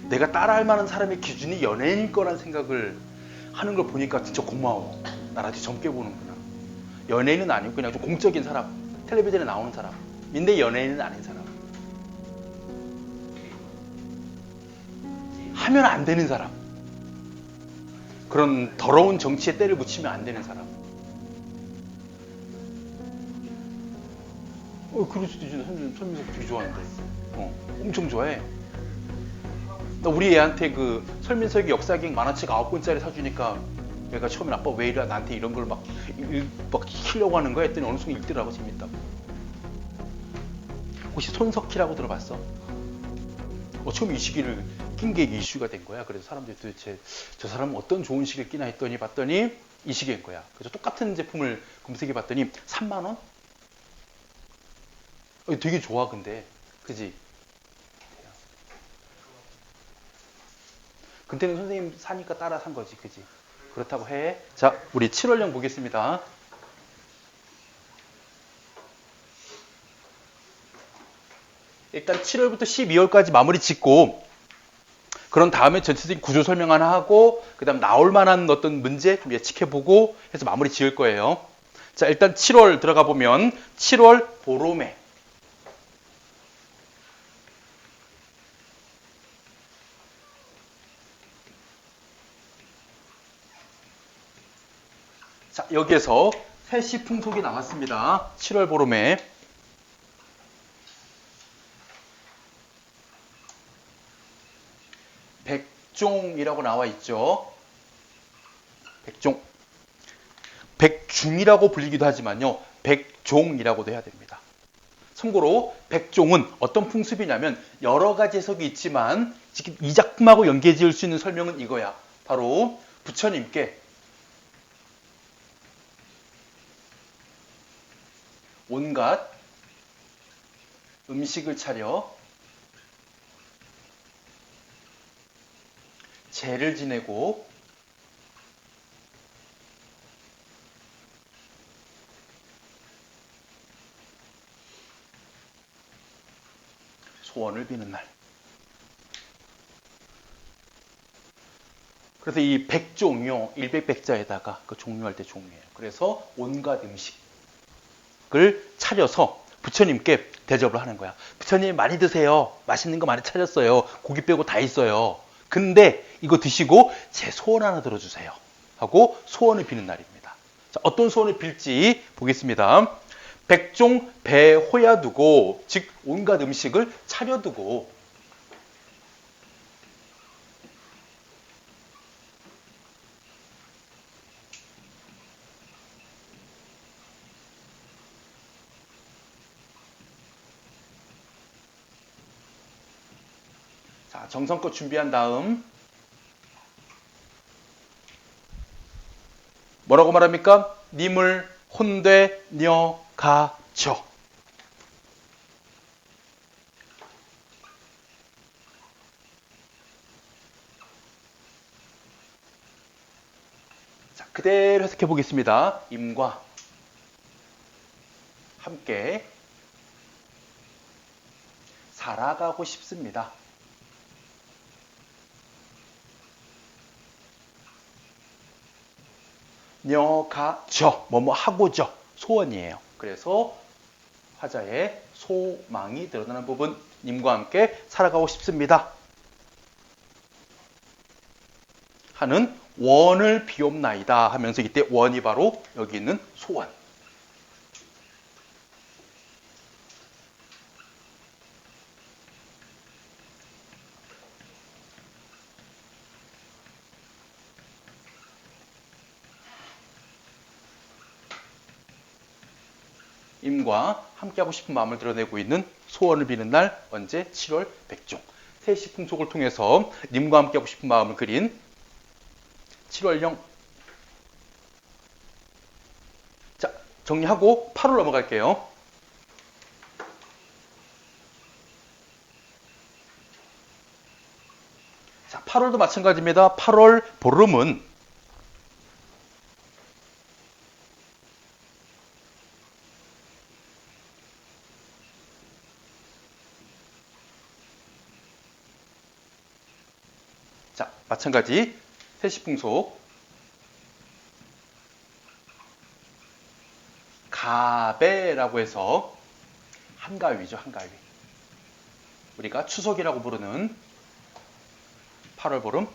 내가 따라할 만한 사람의 기준이 연예인일 거란 생각을 하는 걸 보니까 진짜 고마워. 나라도 젊게 보는구나. 연예인은 아니고 그냥 좀 공적인 사람, 텔레비전에 나오는 사람인데 연예인은 아닌 사람. 하면 안 되는 사람. 그런 더러운 정치에 때를 붙이면 안 되는 사람. 그럴 수도 있지. 손민석 되게 좋아하는데. 엄청 좋아해. 나 우리 애한테 그 설민석이 역사기행 만화책 9권짜리 사주니까 얘가 처음엔 아빠 왜 이래 나한테 이런 걸 막 키려고 하는 거야 했더니 어느 순간 읽더라고. 재밌다고. 혹시 손석희라고 들어봤어? 처음 이 시기를 낀 게 이슈가 된 거야. 그래서 사람들이 도대체 저 사람은 어떤 좋은 시기를 끼나 했더니 봤더니 이 시기인 거야. 그래서 똑같은 제품을 검색해 봤더니 3만 원? 되게 좋아 근데. 그지? 근데는 선생님 사니까 따라 산 거지. 그지? 그렇다고 해. 자, 우리 7월령 보겠습니다. 일단 7월부터 12월까지 마무리 짓고 그런 다음에 전체적인 구조 설명 하나 하고 그 다음 나올 만한 어떤 문제 좀 예측해보고 해서 마무리 지을 거예요. 자, 일단 7월 들어가 보면 7월 보로매. 자, 여기에서 세시 풍속이 나왔습니다. 7월 보름에. 백종이라고 나와 있죠. 백종. 백중이라고 불리기도 하지만요. 백종이라고도 해야 됩니다. 참고로 백종은 어떤 풍습이냐면 여러 가지 해석이 있지만 지금 이 작품하고 연계 지을 수 있는 설명은 이거야. 바로 부처님께 온갖 음식을 차려 제를 지내고 소원을 비는 날. 그래서 이 백종요, 일백백자에다가 그 종류할 때 종류예요. 그래서 온갖 음식을 차려서 부처님께 대접을 하는 거야. 부처님 많이 드세요. 맛있는 거 많이 차렸어요. 고기 빼고 다 있어요. 근데 이거 드시고 제 소원 하나 들어주세요. 하고 소원을 비는 날입니다. 자, 어떤 소원을 빌지 보겠습니다. 백종 배호야 두고, 즉 온갖 음식을 차려두고 자, 정성껏 준비한 다음 뭐라고 말합니까? 님을 혼되 녀 가죠. 자, 그대로 해석해 보겠습니다. 임과 함께 살아가고 싶습니다. 녀가죠. 뭐뭐 하고죠. 소원이에요. 그래서 화자의 소망이 드러나는 부분, 님과 함께 살아가고 싶습니다. 하는 원을 비옵나이다 하면서 이때 원이 바로 여기 있는 소원. 임과 함께하고 싶은 마음을 드러내고 있는 소원을 비는 날 언제? 7월 백종. 세시 풍속을 통해서 님과 함께하고 싶은 마음을 그린 7월령. 자, 정리하고 8월 넘어갈게요. 자, 8월도 마찬가지입니다. 8월 보름은 마찬가지 세시풍속 가배라고 해서 한가위죠. 한가위. 우리가 추석이라고 부르는 8월 보름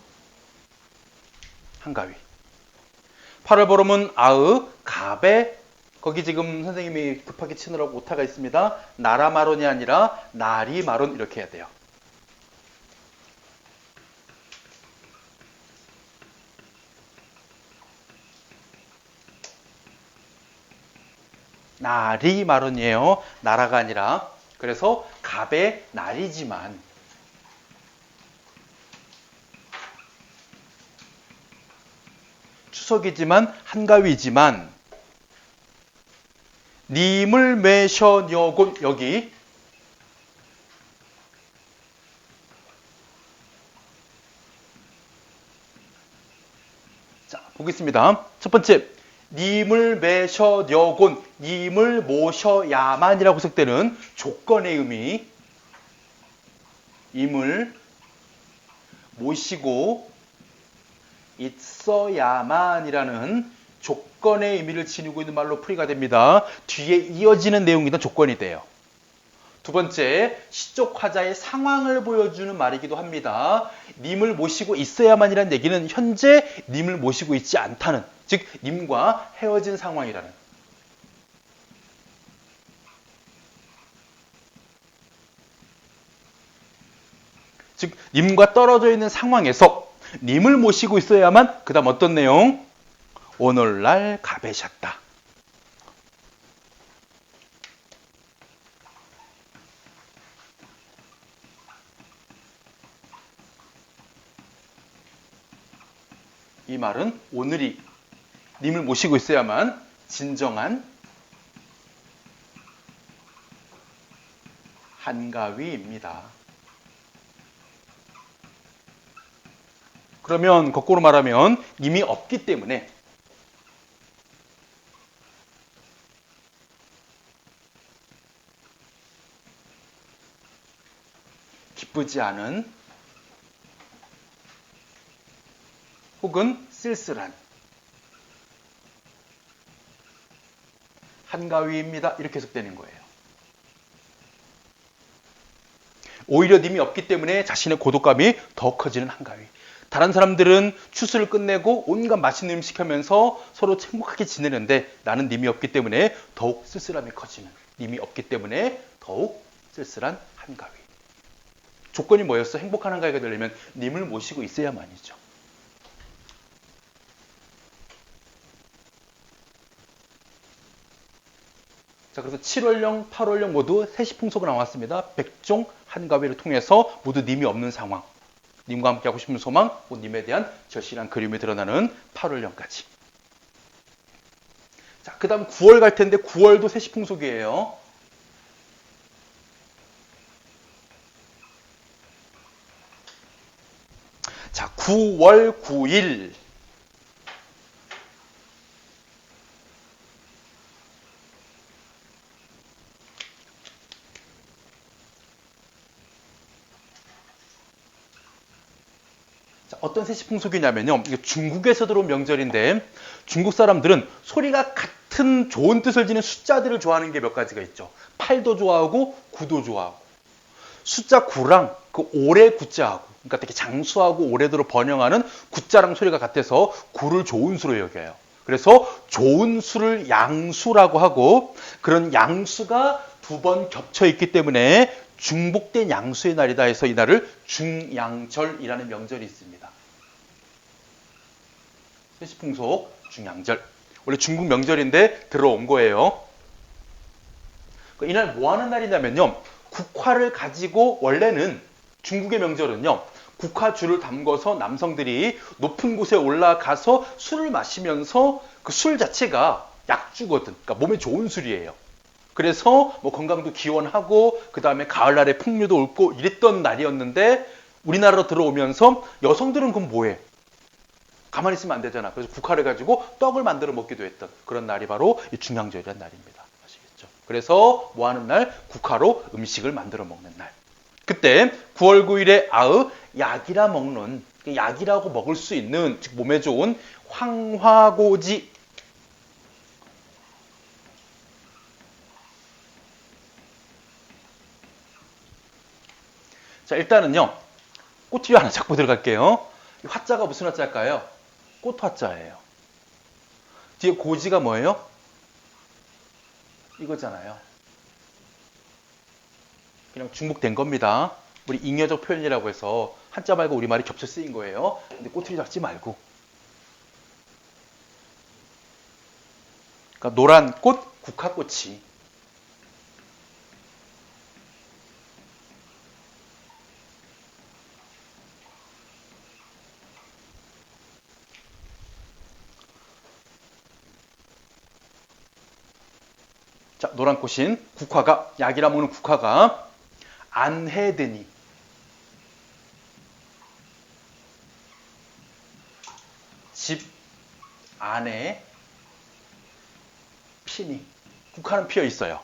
한가위. 8월 보름은 아으, 가배. 거기 지금 선생님이 급하게 치느라고 오타가 있습니다. 나라마론이 아니라 나리마론 이렇게 해야 돼요. 나리마론이에요. 나라가 아니라. 그래서 갑의 날이지만 추석이지만 한가위지만 님을 매셔녀곤 여기 자 보겠습니다. 첫 번째 님을 매셔녀곤 님을 모셔야만이라고 해석되는 조건의 의미 님을 모시고 있어야만이라는 조건의 의미를 지니고 있는 말로 풀이가 됩니다. 뒤에 이어지는 내용이 다 조건이 돼요. 두 번째, 시적 화자의 상황을 보여주는 말이기도 합니다. 님을 모시고 있어야만이라는 얘기는 현재 님을 모시고 있지 않다는, 즉 님과 헤어진 상황이라는. 즉 님과 떨어져 있는 상황에서 님을 모시고 있어야만 그 다음 어떤 내용? 오늘날 가배셨다. 이 말은 오늘이 님을 모시고 있어야만 진정한 한가위입니다. 그러면 거꾸로 말하면 님이 없기 때문에 기쁘지 않은 혹은 쓸쓸한 한가위입니다. 이렇게 해석되는 거예요. 오히려 님이 없기 때문에 자신의 고독감이 더 커지는 한가위. 다른 사람들은 추수를 끝내고 온갖 맛있는 음식 하면서 서로 행복하게 지내는데 나는 님이 없기 때문에 더욱 쓸쓸함이 커지는, 님이 없기 때문에 더욱 쓸쓸한 한가위. 조건이 뭐였어? 행복한 한가위가 되려면 님을 모시고 있어야만이죠. 자, 그래서 7월령, 8월령 모두 세시풍속으로 나왔습니다. 백종 한가위를 통해서 모두 님이 없는 상황, 님과 함께 하고 싶은 소망, 님에 대한 절실한 그리움이 드러나는 8월령까지. 자, 그 다음 9월 갈 텐데 9월도 세시풍속이에요. 자, 9월 9일. 어떤 세시풍속이냐면요. 이게 중국에서 들어온 명절인데 중국 사람들은 소리가 같은 좋은 뜻을 지닌 숫자들을 좋아하는 게 몇 가지가 있죠. 8도 좋아하고 9도 좋아하고. 숫자 9랑 그 오래 구자하고, 그러니까 되게 장수하고 오래도록 번영하는 구자랑 소리가 같아서 9를 좋은 수로 여겨요. 그래서 좋은 수를 양수라고 하고, 그런 양수가 두 번 겹쳐 있기 때문에 중복된 양수의 날이다 해서 이 날을 중양절이라는 명절이 있습니다. 세시풍속 중양절. 원래 중국 명절인데 들어온 거예요. 이날 뭐 하는 날이냐면요. 국화를 가지고, 원래는 중국의 명절은요. 국화주를 담궈서 남성들이 높은 곳에 올라가서 술을 마시면서 그 술 자체가 약주거든. 그러니까 몸에 좋은 술이에요. 그래서 뭐 건강도 기원하고 그 다음에 가을날에 풍류도 옳고 이랬던 날이었는데 우리나라로 들어오면서 여성들은 그럼 뭐해? 가만히 있으면 안 되잖아. 그래서 국화를 가지고 떡을 만들어 먹기도 했던 그런 날이 바로 이 중양절이라는 날입니다. 아시겠죠? 그래서 뭐 하는 날? 국화로 음식을 만들어 먹는 날. 그때 9월 9일에 아으 약이라 먹는 약이라고 먹을 수 있는, 즉 몸에 좋은 황화고지. 자, 일단은요. 꽃티비 하나 잡고 들어갈게요. 이 화자가 무슨 화자일까요? 꽃화자예요. 뒤에 고지가 뭐예요? 이거잖아요. 그냥 중복된 겁니다. 우리 잉여적 표현이라고 해서 한자 말고 우리말이 겹쳐 쓰인 거예요. 근데 꼬투리 잡지 말고. 그러니까 노란 꽃, 국화꽃이. 자, 노란 꽃인 국화가, 약이라 먹는 국화가 안해드니. 집 안에 피니. 국화는 피어 있어요.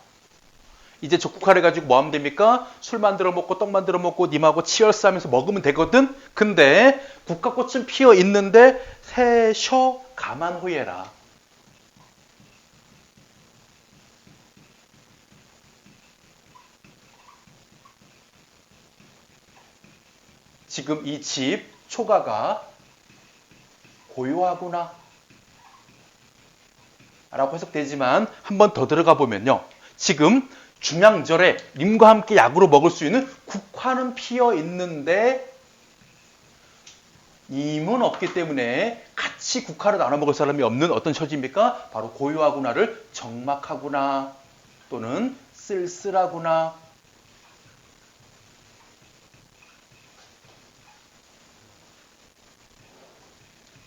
이제 저 국화를 가지고 뭐 하면 됩니까? 술 만들어 먹고 떡 만들어 먹고 님하고 치열싸면서 먹으면 되거든? 근데 국화꽃은 피어 있는데 새셔 가만호예라. 지금 이 집 초가가 고요하구나 라고 해석되지만 한 번 더 들어가 보면요. 지금 중양절에 님과 함께 약으로 먹을 수 있는 국화는 피어 있는데 님은 없기 때문에 같이 국화를 나눠 먹을 사람이 없는 어떤 처지입니까? 바로 고요하구나를 적막하구나 또는 쓸쓸하구나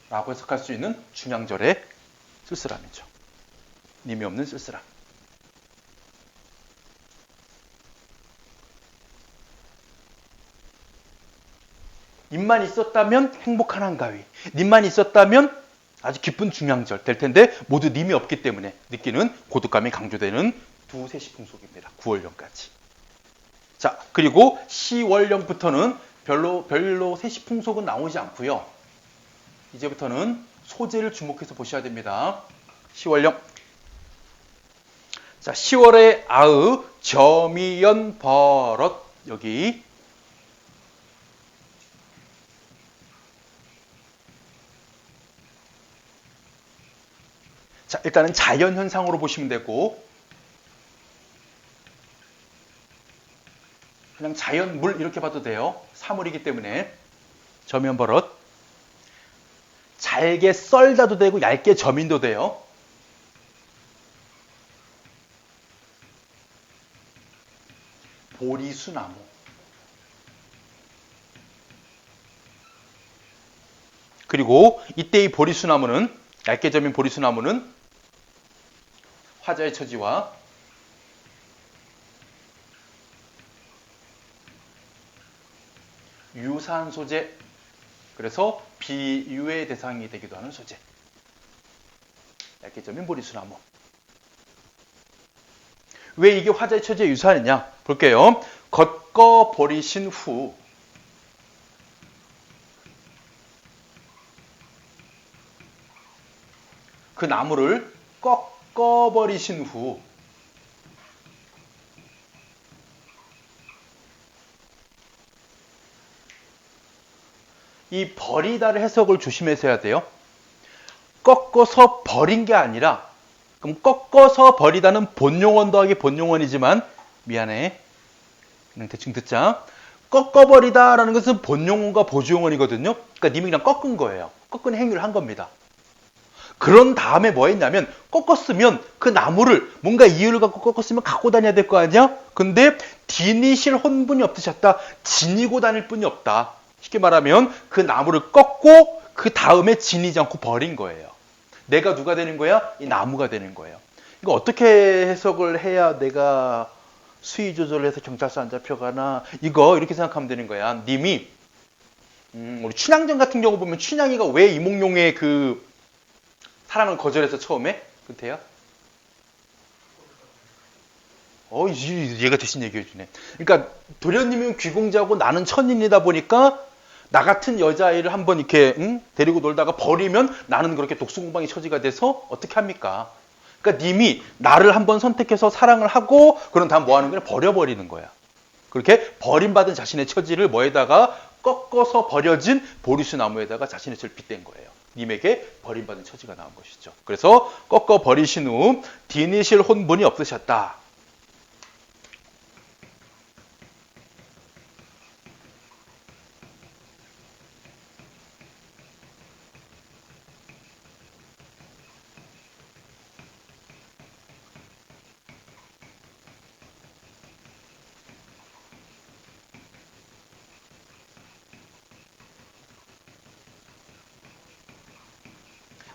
라고 해석할 수 있는 중양절의 쓸쓸함이죠. 님이 없는 쓸쓸함. 님만 있었다면 행복한 한가위. 님만 있었다면 아주 기쁜 중양절 될 텐데 모두 님이 없기 때문에 느끼는 고독감이 강조되는 두세시 풍속입니다. 9월령까지. 자, 그리고 10월령부터는 별로 세시 풍속은 나오지 않고요. 이제부터는 소재를 주목해서 보셔야 됩니다. 10월령. 자, 10월의 아의 점이연 버럿 여기 자, 일단은 자연현상으로 보시면 되고 그냥 자연물 이렇게 봐도 돼요. 사물이기 때문에 점연버럿 잘게 썰다도 되고 얇게 점인도 돼요. 보리수나무 그리고 이때 이 보리수나무는 얇게 점인 보리수나무는 화자의 처지와 유사한 소재 그래서 비유의 대상이 되기도 하는 소재 얇게 점인 보리수나무 왜 이게 화자의 처지에 유사하느냐 볼게요. 걷거 버리신 후 그 나무를 꺾어버리신 후 이 버리다를 해석을 조심해서 해야 돼요. 꺾어서 버린 게 아니라 그럼 꺾어서 버리다는 본용원 더하기 본용원이지만 미안해. 그냥 대충 듣자. 꺾어버리다라는 것은 본용원과 보조용원이거든요. 그러니까 님이 그냥 꺾은 거예요. 꺾은 행위를 한 겁니다. 그런 다음에 뭐 했냐면 꺾었으면 그 나무를 뭔가 이유를 갖고 꺾었으면 갖고 다녀야 될 거 아니야? 근데 디니실 혼분이 없으셨다. 지니고 다닐 뿐이 없다. 쉽게 말하면 그 나무를 꺾고 그 다음에 지니지 않고 버린 거예요. 내가 누가 되는 거야? 이 나무가 되는 거예요. 이거 어떻게 해석을 해야 내가 수위 조절을 해서 경찰서 안 잡혀가나? 이거 이렇게 생각하면 되는 거야. 님이 우리 춘향전 같은 경우 보면 춘향이가 왜 이몽룡의 그 사랑을 거절해서 처음에? 그때요? 얘가 대신 얘기해 주네. 그러니까 도련님은 귀공자고 나는 천인이다 보니까 나 같은 여자아이를 한번 이렇게 데리고 놀다가 버리면 나는 그렇게 독수공방의 처지가 돼서 어떻게 합니까? 그러니까 님이 나를 한번 선택해서 사랑을 하고 그런 다음 뭐 하는 거냐? 버려버리는 거야. 그렇게 버림받은 자신의 처지를 뭐에다가 꺾어서 버려진 보리수 나무에다가 자신의 처지를 빗댄 거예요. 님에게 버림받은 처지가 나온 것이죠. 그래서 꺾어 버리신 후 디니실 혼분이 없으셨다.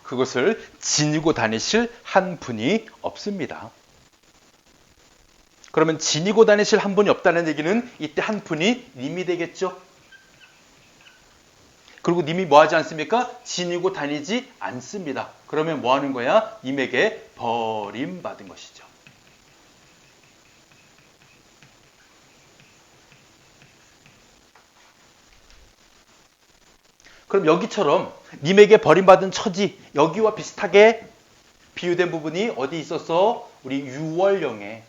그것을 지니고 다니실 한 분이 없습니다. 그러면 지니고 다니실 한 분이 없다는 얘기는 이때 한 분이 님이 되겠죠? 그리고 님이 뭐 하지 않습니까? 지니고 다니지 않습니다. 그러면 뭐 하는 거야? 님에게 버림받은 것이죠. 그럼 여기처럼 님에게 버림받은 처지, 여기와 비슷하게 비유된 부분이 어디 있었어? 우리 유월령에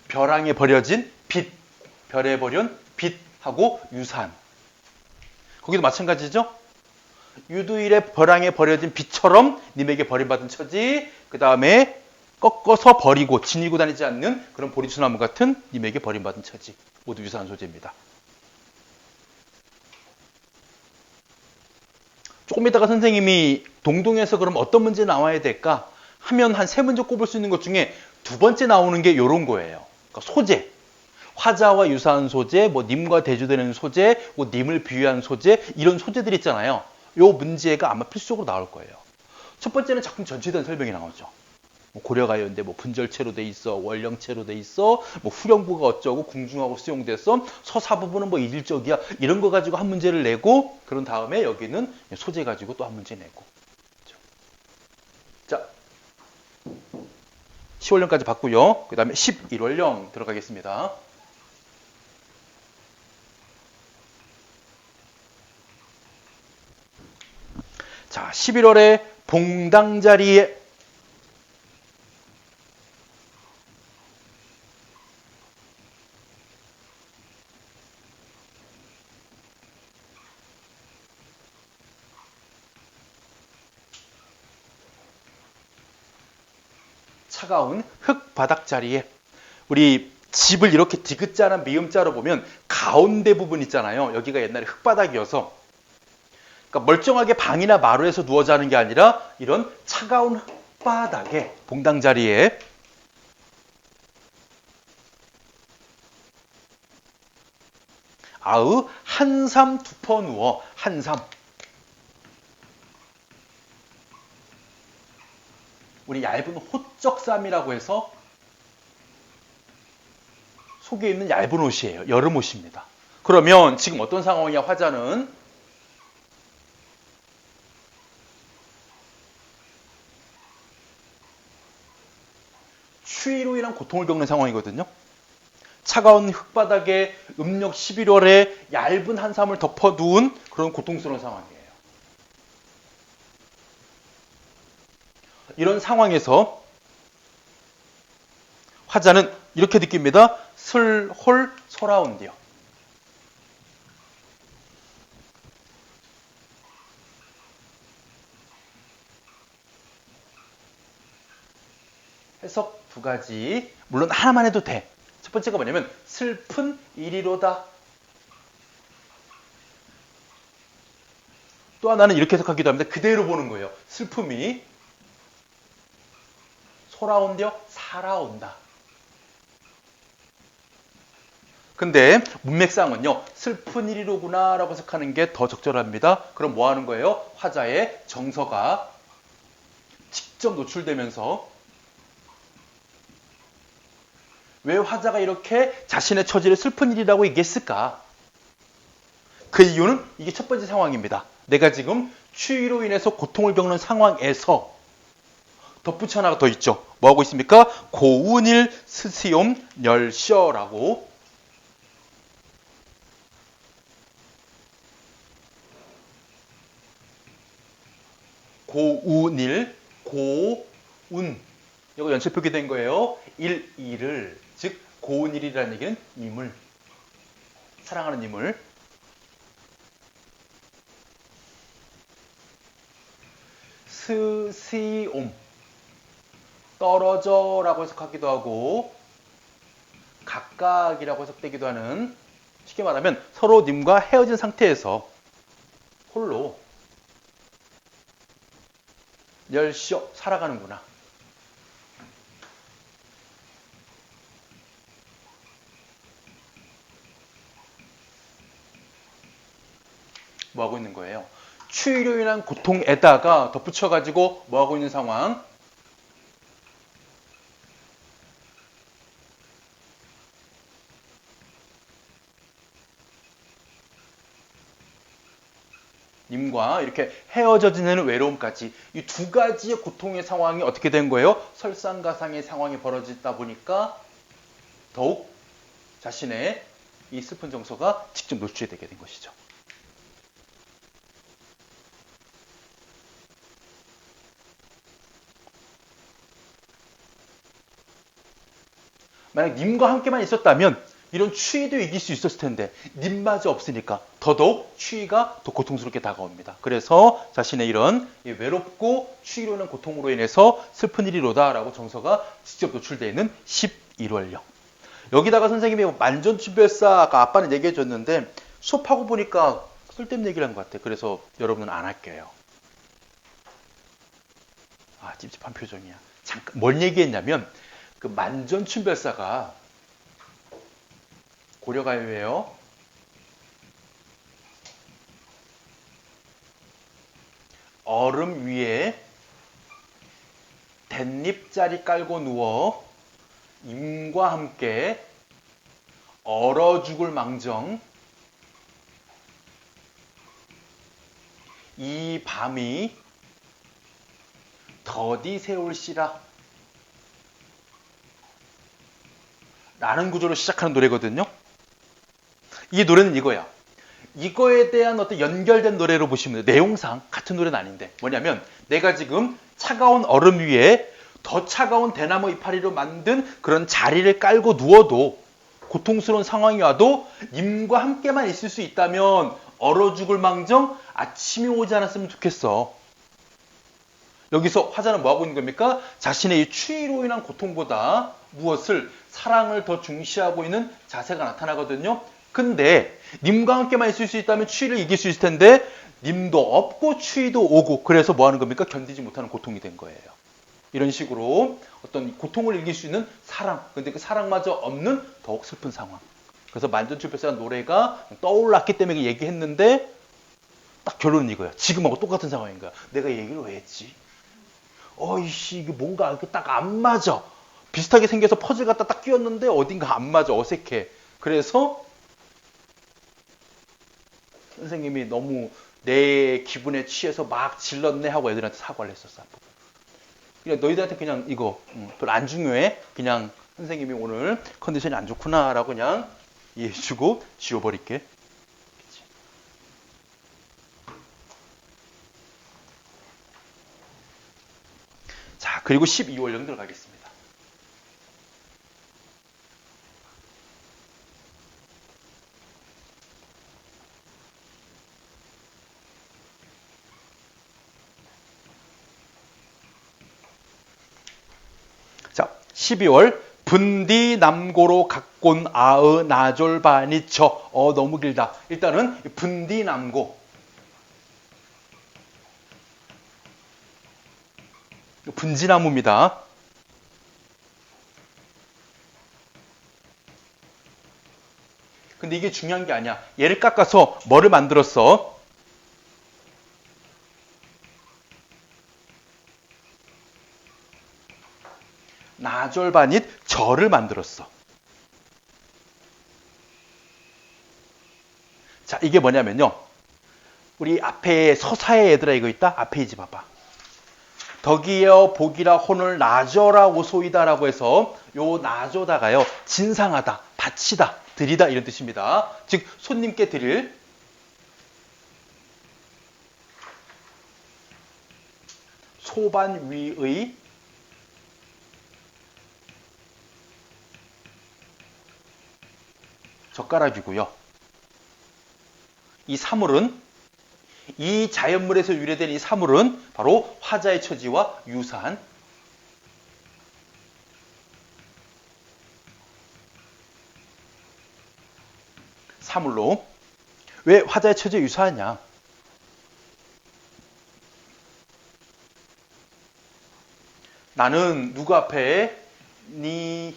벼랑에 버려진 빛, 별에 버린 빛하고 유사한. 거기도 마찬가지죠? 유두일의 벼랑에 버려진 빛처럼 님에게 버림받은 처지, 그 다음에 꺾어서 버리고 지니고 다니지 않는 그런 보리수나무 같은 님에게 버림받은 처지. 모두 유사한 소재입니다. 조금 이따가 선생님이 동동에서 그럼 어떤 문제 나와야 될까 하면 한 3문제 꼽을 수 있는 것 중에 두 번째 나오는 게 이런 거예요. 그러니까 소재. 화자와 유사한 소재, 뭐 님과 대조되는 소재, 뭐 님을 비유한 소재, 이런 소재들 있잖아요. 요 문제가 아마 필수적으로 나올 거예요. 첫 번째는 작품 전체에 대한 설명이 나오죠. 뭐 고려가요인데 뭐 분절체로 돼 있어, 원령체로 돼 있어, 뭐 후령부가 어쩌고 궁중하고 수용돼서 서사 부분은 뭐 이질적이야, 이런 거 가지고 한 문제를 내고, 그런 다음에 여기는 소재 가지고 또 한 문제 내고. 자, 10월령까지 봤고요. 그 다음에 11월령 들어가겠습니다. 자, 11월에 봉당자리에 차가운 흙바닥 자리에, 우리 집을 이렇게 디귿자나 미음자로 보면 가운데 부분 있잖아요. 여기가 옛날에 흙바닥이어서, 그러니까 멀쩡하게 방이나 마루에서 누워 자는 게 아니라 이런 차가운 흙바닥에, 봉당 자리에 아으 한삼 두퍼 누워. 한삼, 우리 얇은 호적삼이라고 해서 속에 있는 얇은 옷이에요. 여름 옷입니다. 그러면 지금 어떤 상황이야? 화자는 추위로 인한 고통을 겪는 상황이거든요. 차가운 흙바닥에 음력 11월에 얇은 한삼을 덮어두은 그런 고통스러운 상황이에요. 이런 상황에서 화자는 이렇게 느낍니다. 슬홀 소라운디요. 해석 두 가지. 물론 하나만 해도 돼. 첫 번째가 뭐냐면 슬픈 일이로다. 또 하나는 이렇게 해석하기도 합니다. 그대로 보는 거예요. 슬픔이 소라온디요, 살아온다. 근데 문맥상은요, 슬픈 일이로구나 라고 해석하는 게 더 적절합니다. 그럼 뭐 하는 거예요? 화자의 정서가 직접 노출되면서, 왜 화자가 이렇게 자신의 처지를 슬픈 일이라고 얘기했을까? 그 이유는 이게 첫 번째 상황입니다. 내가 지금 추위로 인해서 고통을 겪는 상황에서, 덧붙여 하나가 더 있죠. 뭐 하고 있습니까? 고운일 스시옴 멸셔라고. 고운일, 고운. 이거 연체 표기된 거예요. 일이를, 즉 고운일이라는 얘기는 님을, 사랑하는 님을. 스시옴, 떨어져라고 해석하기도 하고 각각이라고 해석되기도 하는, 쉽게 말하면 서로 님과 헤어진 상태에서 홀로 열시어 살아가는구나. 뭐 하고 있는 거예요? 추위로 인한 고통에다가 덧붙여가지고 뭐 하고 있는 상황? 님과 이렇게 헤어져 지내는 외로움까지, 이 두 가지의 고통의 상황이 어떻게 된 거예요? 설상가상의 상황이 벌어지다 보니까 더욱 자신의 이 슬픈 정서가 직접 노출되게 된 것이죠. 만약 님과 함께만 있었다면 이런 추위도 이길 수 있었을 텐데 님마저 없으니까 더더욱 추위가 더 고통스럽게 다가옵니다. 그래서 자신의 이런 외롭고 추위로 인한 고통으로 인해서 슬픈 일이로다라고 정서가 직접 노출되어 있는 11월령. 여기다가 선생님이 만전투별사, 아까 아빠는 얘기해 줬는데 수업하고 보니까 쓸데없는 얘기를 한 것 같아요. 그래서 여러분은 안 할게요. 아, 찝찝한 표정이야. 잠깐 뭘 얘기했냐면 그 만전춘별사가 고려가요예요. 얼음 위에 댄잎자리 깔고 누워 임과 함께 얼어 죽을 망정 이 밤이 더디 세울시라 라는 구조로 시작하는 노래거든요. 이 노래는 이거야. 이거에 대한 어떤 연결된 노래로 보시면 돼요. 내용상 같은 노래는 아닌데 뭐냐면 내가 지금 차가운 얼음 위에 더 차가운 대나무 이파리로 만든 그런 자리를 깔고 누워도 고통스러운 상황이 와도 님과 함께만 있을 수 있다면 얼어 죽을 망정 아침이 오지 않았으면 좋겠어. 여기서 화자는 뭐하고 있는 겁니까? 자신의 이 추위로 인한 고통보다 무엇을? 사랑을 더 중시하고 있는 자세가 나타나거든요. 근데 님과 함께만 있을 수 있다면 추위를 이길 수 있을 텐데 님도 없고 추위도 오고 그래서 뭐 하는 겁니까? 견디지 못하는 고통이 된 거예요. 이런 식으로 어떤 고통을 이길 수 있는 사랑, 근데 그 사랑마저 없는 더욱 슬픈 상황. 그래서 만전출별사라는 노래가 떠올랐기 때문에 얘기했는데 딱 결론은 이거야. 지금하고 똑같은 상황인 거야. 내가 얘기를 왜 했지? 어이씨, 이게 뭔가 딱 안 맞아. 비슷하게 생겨서 퍼즐 갖다 딱 끼웠는데 어딘가 안 맞아. 어색해. 그래서 선생님이 너무 내 기분에 취해서 막 질렀네 하고 애들한테 사과를 했었어. 그냥 너희들한테 그냥 이거 별로 안 중요해. 그냥 선생님이 오늘 컨디션이 안 좋구나라고 그냥 이해해주고 지워버릴게. 자, 그리고 12월령 들어가겠습니다. 자, 12월 분디 남고로 각곤 아의 나졸바니처. 너무 길다. 일단은 분디 남고. 분지나무입니다. 근데 이게 중요한 게 아니야. 얘를 깎아서 뭐를 만들었어? 나졸바닛 절을 만들었어. 자, 이게 뭐냐면요. 우리 앞에 서사의 얘들아 이거 있다? 앞에 이지 봐봐. 덕이여 복이라 혼을 나저라 오소이다라고 해서 요 나저다가요. 진상하다, 바치다, 드리다 이런 뜻입니다. 즉 손님께 드릴 소반 위의 젓가락이고요. 이 사물은 이 자연물에서 유래된 이 사물은 바로 화자의 처지와 유사한 사물로. 왜 화자의 처지에 유사하냐? 나는 누구 앞에 니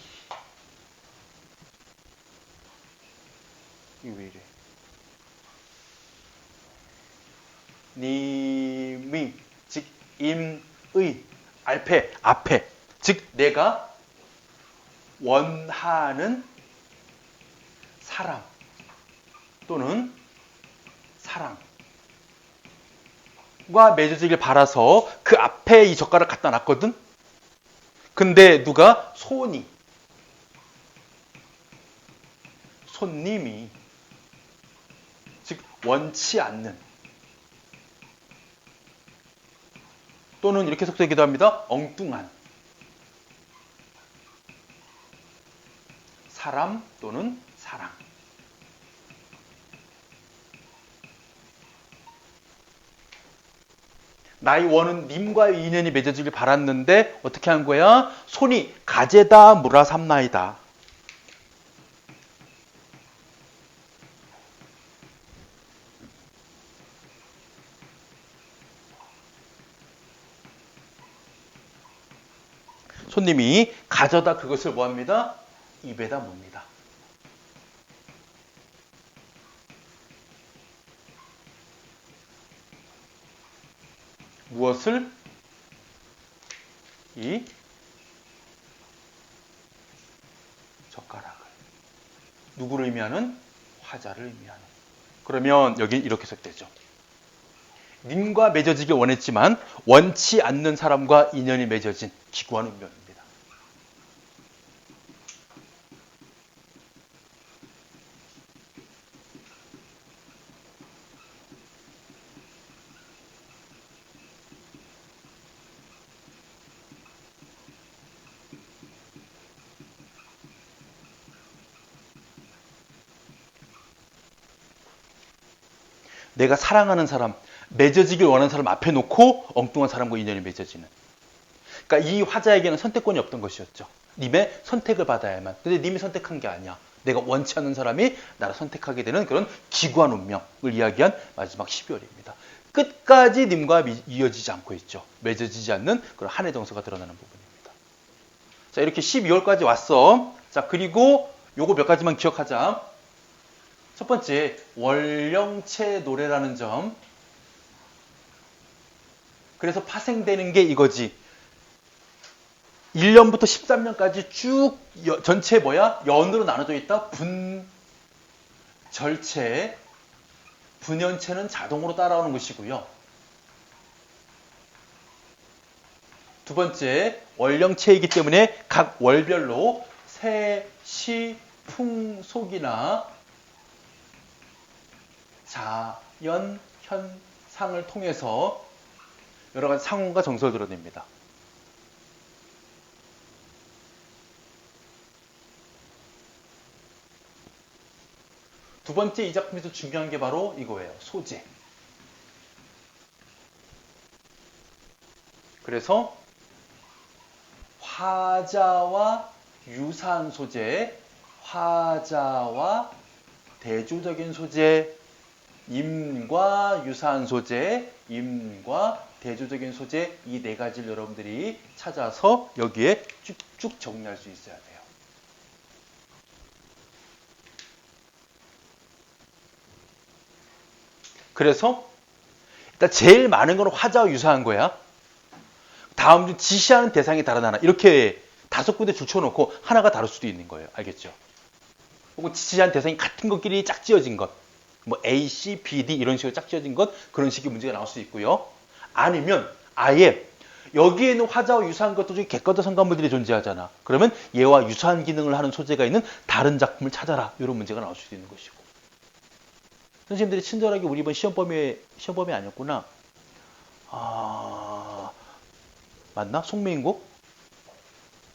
이거 왜 이래? 님이 즉 임의 앞에 즉 내가 원하는 사람 또는 사랑과 맺어지길 바라서 그 앞에 이 젓가락 갖다 놨거든. 근데 누가 손님이 즉 원치 않는 또는 이렇게 해석되기도 합니다. 엉뚱한 사람 또는 사랑. 나의 원은 님과의 인연이 맺어지길 바랐는데 어떻게 한 거야? 손이 가재다 무라 삼나이다. 손님이 가져다 그것을 뭐합니다? 입에다 뭅니다. 무엇을? 이 젓가락을. 누구를 의미하는? 화자를 의미하는. 그러면 여기 이렇게 해석되죠. 님과 맺어지길 원했지만 원치 않는 사람과 인연이 맺어진 기구한 운명입니다. 내가 사랑하는 사람, 맺어지길 원하는 사람 앞에 놓고 엉뚱한 사람과 인연이 맺어지는. 그러니까 이 화자에게는 선택권이 없던 것이었죠. 님의 선택을 받아야만. 근데 님이 선택한 게 아니야. 내가 원치 않는 사람이 나를 선택하게 되는 그런 기구한 운명을 이야기한 마지막 12월입니다. 끝까지 님과 이어지지 않고 있죠. 맺어지지 않는 그런 한해 정서가 드러나는 부분입니다. 자, 이렇게 12월까지 왔어. 자, 그리고 요거 몇 가지만 기억하자. 첫 번째, 월령체 노래라는 점. 그래서 파생되는 게 이거지. 1년부터 13년까지 쭉 전체 뭐야? 연으로 나눠져 있다. 절체, 분연체는 자동으로 따라오는 것이고요. 두 번째, 월령체이기 때문에 각 월별로 세, 시, 풍속이나 자연, 현상을 통해서 여러 가지 상황과 정서를 드러냅니다. 두 번째 이 작품에서 중요한 게 바로 이거예요. 소재. 그래서 화자와 유사한 소재, 화자와 대조적인 소재, 임과 유사한 소재, 임과 대조적인 소재, 이 네 가지를 여러분들이 찾아서 여기에 쭉쭉 정리할 수 있어야 돼요. 그래서 일단 제일 많은 건 화자와 유사한 거야. 다음 중 지시하는 대상이 다른 하나. 이렇게 5군데 줄쳐놓고 하나가 다를 수도 있는 거예요. 알겠죠? 혹은 지시하는 대상이 같은 것끼리 짝지어진 것. 뭐 A, C, B, D 이런 식으로 짝지어진 것. 그런 식의 문제가 나올 수 있고요. 아니면 아예 여기에 있는 화자와 유사한 것들 중에 객관적 성관물들이 존재하잖아. 그러면 얘와 유사한 기능을 하는 소재가 있는 다른 작품을 찾아라. 이런 문제가 나올 수도 있는 것이고. 선생님들이 친절하게 우리 이번 시험 범위 아니었구나. 맞나? 송매인곡?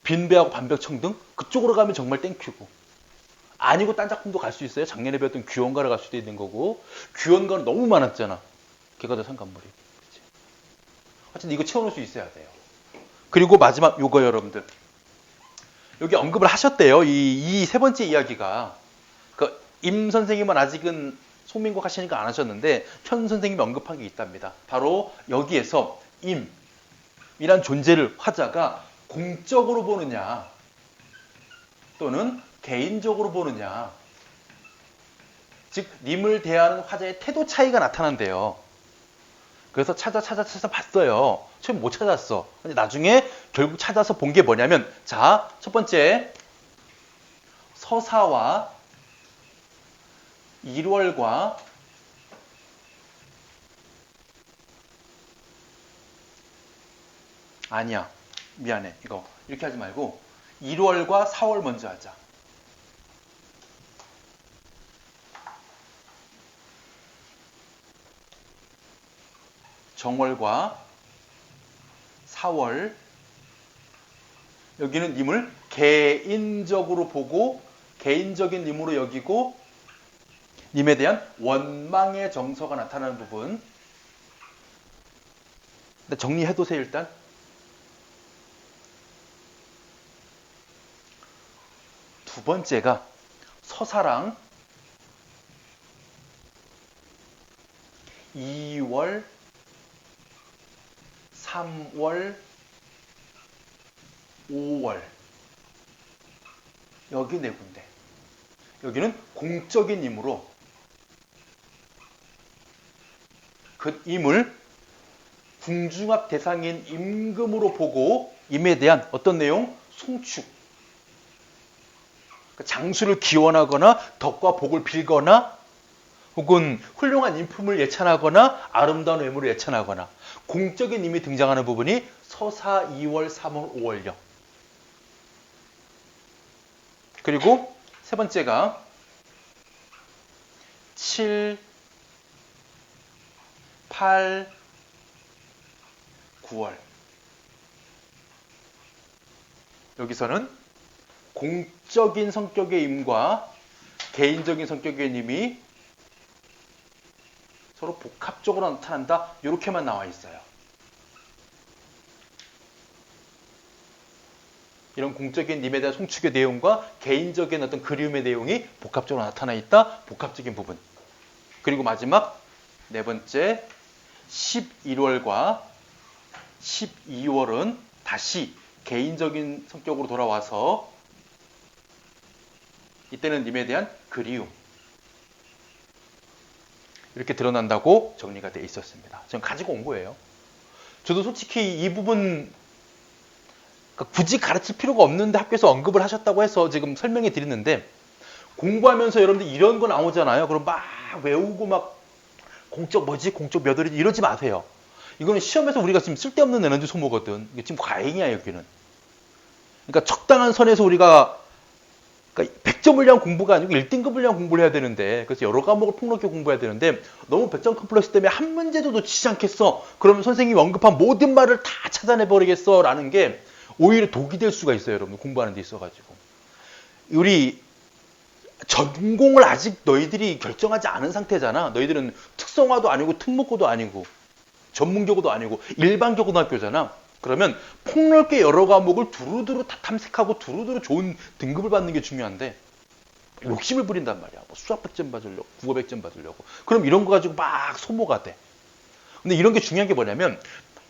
빈배하고 반벽청등? 그쪽으로 가면 정말 땡큐고. 아니고 딴 작품도 갈 수 있어요. 작년에 배웠던 규원가를 갈 수도 있는 거고. 규원가는 너무 많았잖아. 개가더 산간물이. 그치? 하여튼 이거 채워놓을 수 있어야 돼요. 그리고 마지막 요거 여러분들. 여기 언급을 하셨대요. 이 세 번째 이야기가. 임 선생님은 아직은 송민국 하시니까 안 하셨는데 현 선생님이 언급한 게 있답니다. 바로 여기에서 임이란 존재를 화자가 공적으로 보느냐 또는 개인적으로 보느냐, 즉 님을 대하는 화자의 태도 차이가 나타난대요. 그래서 찾아 봤어요. 처음 못 찾았어. 근데 나중에 결국 찾아서 본 게 뭐냐면, 자, 첫 번째 서사와 일월과 아니야, 미안해, 이거 이렇게 하지 말고 1월과 4월 먼저 하자. 정월과 4월, 여기는 님을 개인적으로 보고 개인적인 님으로 여기고 님에 대한 원망의 정서가 나타나는 부분. 정리해두세요. 일단 두 번째가 서사랑 2월 3월 5월 여기 네 군데. 여기는 공적인 임으로 그 임을 궁중합 대상인 임금으로 보고 임에 대한 어떤 내용? 송축. 장수를 기원하거나 덕과 복을 빌거나 혹은 훌륭한 인품을 예찬하거나 아름다운 외모를 예찬하거나 공적인 임이 등장하는 부분이 서사 2월, 3월, 5월요. 그리고 세 번째가 7, 8, 9월. 여기서는 공적인 성격의 임과 개인적인 성격의 임이 서로 복합적으로 나타난다. 이렇게만 나와 있어요. 이런 공적인 임에 대한 송축의 내용과 개인적인 어떤 그리움의 내용이 복합적으로 나타나 있다. 복합적인 부분. 그리고 마지막 네 번째 11월과 12월은 다시 개인적인 성격으로 돌아와서 이때는 님에 대한 그리움. 이렇게 드러난다고 정리가 되어 있었습니다. 저는 가지고 온 거예요. 저도 솔직히 이 부분 굳이 가르칠 필요가 없는데 학교에서 언급을 하셨다고 해서 지금 설명해 드리는데, 공부하면서 여러분들 이런 거 나오잖아요. 그럼 막 외우고 막 공적 뭐지? 공적 몇 월이지? 이러지 마세요. 이거는 시험에서 우리가 지금 쓸데없는 에너지 소모거든. 이게 지금 과잉이야, 여기는. 그러니까 적당한 선에서 우리가 100점을 위한 공부가 아니고 1등급을 위한 공부를 해야 되는데, 그래서 여러 과목을 폭넓게 공부해야 되는데 너무 100점 컴플렉스 때문에 한 문제도 놓치지 않겠어. 그러면 선생님이 언급한 모든 말을 다 찾아내버리겠어 라는 게 오히려 독이 될 수가 있어요. 여러분 공부하는 데 있어가지고. 우리 전공을 아직 너희들이 결정하지 않은 상태잖아. 너희들은 특성화도 아니고 특목고도 아니고 전문교고도 아니고 일반교 고등학교잖아. 그러면 폭넓게 여러 과목을 두루두루 다 탐색하고 두루두루 좋은 등급을 받는 게 중요한데 욕심을 부린단 말이야. 뭐 수학 100점 받으려고, 국어 100점 받으려고. 그럼 이런 거 가지고 막 소모가 돼. 근데 이런 게 중요한 게 뭐냐면,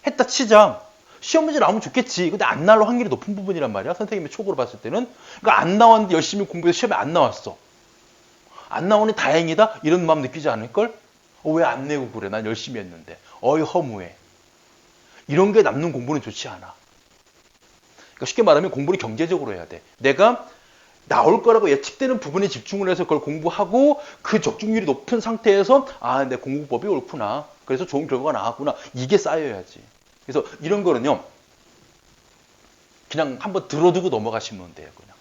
했다 치자. 시험 문제 나오면 좋겠지. 근데 안 나올 확률이 높은 부분이란 말이야. 선생님의 촉으로 봤을 때는. 그러니까 안 나왔는데 열심히 공부해서 시험에 안 나왔어. 안 나오니 다행이다? 이런 마음 느끼지 않을걸? 왜 안 내고 그래? 난 열심히 했는데. 어이 허무해. 이런 게 남는 공부는 좋지 않아. 그러니까 쉽게 말하면 공부를 경제적으로 해야 돼. 내가 나올 거라고 예측되는 부분에 집중을 해서 그걸 공부하고 그 적중률이 높은 상태에서 내 공부법이 옳구나. 그래서 좋은 결과가 나왔구나. 이게 쌓여야지. 그래서 이런 거는요. 그냥 한번 들어두고 넘어가시면 돼요. 그냥.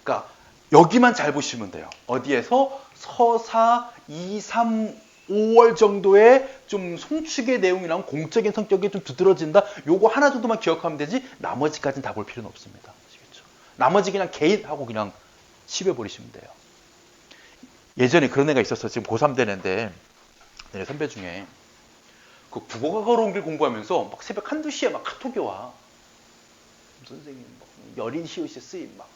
그러니까 여기만 잘 보시면 돼요. 어디에서? 서사 2, 3, 5월 정도에 좀 송축의 내용이랑 공적인 성격이 좀 두드러진다. 요거 하나 정도만 기억하면 되지 나머지까지는 다 볼 필요는 없습니다. 아시겠죠? 나머지 그냥 개인하고 그냥 씹어버리시면 돼요. 예전에 그런 애가 있었어. 지금 고3 되는데 내 선배 중에 그 국어가 걸어온 길 공부하면서 막 새벽 1~2시에 막 카톡이 와. 선생님 막 여린 시옷이 쓰임 막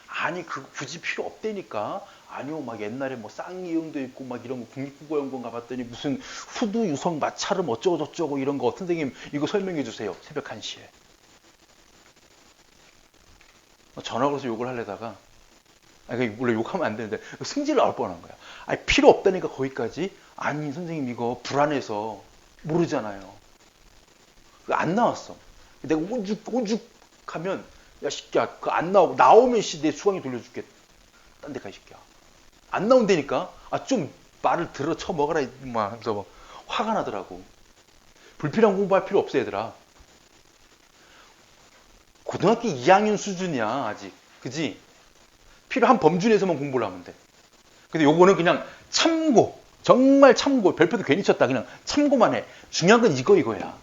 아니 그 굳이 필요 없다니까. 아니요 막 옛날에 뭐 쌍이응도 있고 막 이런 거 국립국어연구원 가봤더니 무슨 후두 유성 마찰음 어쩌고 저쩌고 이런 거 선생님 이거 설명해 주세요. 새벽 1시에 전화 걸어서 욕을 하려다가 아니 물론 욕하면 안 되는데 승질 나올 뻔한 거야. 아니 필요 없다니까 거기까지. 아니 선생님 이거 불안해서 모르잖아요. 안 나왔어. 내가 오죽하면 야 새끼야 그 안 나오고 나오면 씨 내 수강이 돌려줄게. 딴 데 가 이 새끼야. 안 나온다니까. 아 좀 말을 들어 쳐먹어라 임마 하면서 막 화가 나더라고. 불필요한 공부할 필요 없어 얘들아. 고등학교 2학년 수준이야 아직. 그지? 필요한 범주 내에서만 공부를 하면 돼. 근데 요거는 그냥 참고 정말 참고 별표도 괜히 쳤다. 그냥 참고만 해. 중요한 건 이거야.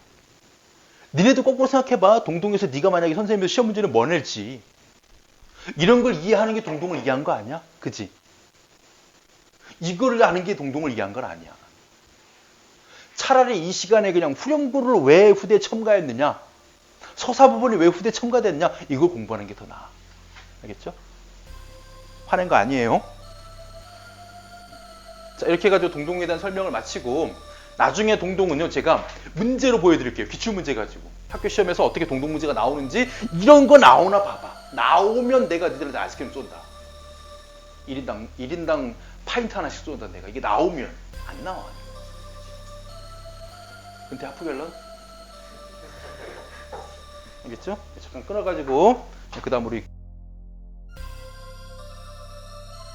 니네도 거꾸로 생각해봐. 동동에서 네가 만약에 선생님에서 시험 문제를 뭐 낼지. 이런 걸 이해하는 게 동동을 이해한 거 아니야? 그지? 이거를 아는 게 동동을 이해한 건 아니야. 차라리 이 시간에 그냥 후렴구를 왜 후대에 첨가했느냐? 서사 부분이 왜 후대에 첨가됐냐? 이걸 공부하는 게 더 나아. 알겠죠? 화낸 거 아니에요? 자, 이렇게 해가지고 동동에 대한 설명을 마치고 나중에 동동은요 제가 문제로 보여드릴게요. 기출문제 가지고 학교 시험에서 어떻게 동동 문제가 나오는지 이런 거 나오나 봐봐. 나오면 내가 니들한테 아이스크림 쏜다. 1인당 파인트 하나씩 쏜다. 내가 이게 나오면. 안 나와. 근데 하프갤런 알겠죠? 잠깐 끊어가지고 그 다음 우리